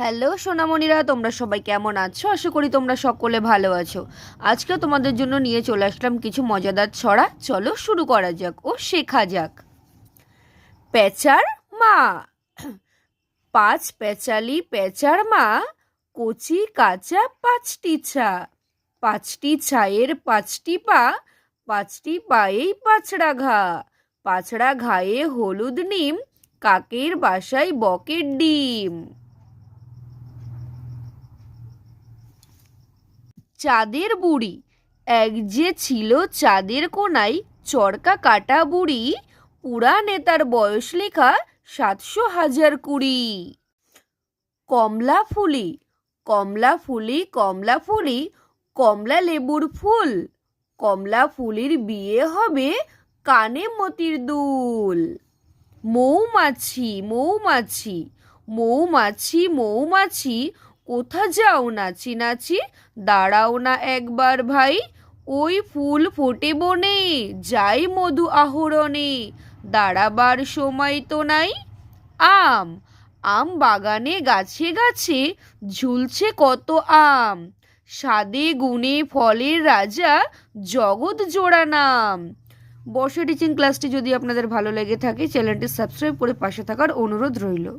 Hello সোনামণিরা, তোমরা সবাই কেমন আছো? আশা করি তোমরা সকলে ভালো আছো। আজকে তোমাদের জন্য নিয়ে চলে আসলাম কিছু মজাদার ছড়া। চলো শুরু করা যাক ও শেখা যাক। পেঁচার মা। পাঁচ পেঁচালি পেঁচার মা, কচি কাঁচা পাঁচটি ছা। পাঁচটি ছায়ের পাঁচটি পা, পাঁচটি পায়েই পাঁচড়া ঘা। পাঁচড়া ঘায়ে হলুদ নিম, কাকের বাসায় বকের ডিম। চাঁদের বুড়ি। এক যে ছিল চাঁদের কোনায় চরকা কাটা বুড়ি, পুরা নেতার বয়স লেখা 700,020। কমলা ফুলি। কমলা ফুলি কমলা ফুলি, কমলা লেবুর ফুল। কমলা ফুলির বিয়ে হবে, কানে মতির দুল। মৌমাছি মৌমাছি মৌমাছি মৌমাছি, কোথা যাও নাচি নাচি? দাঁড়াও না একবার ভাই, ওই ফুল ফোটে বনে, যাই মধু আহরণে। দাঁড়াবার সময় তো নাই। আম। আম বাগানে গাছে গাছে ঝুলছে কত আম। স্বাদে গুণে ফলের রাজা, জগৎ জোড়া নাম। বর্ষা টিচিং ক্লাসটি যদি আপনাদের ভালো লেগে থাকে, চ্যানেলটি সাবস্ক্রাইব করে পাশে থাকার অনুরোধ রইল।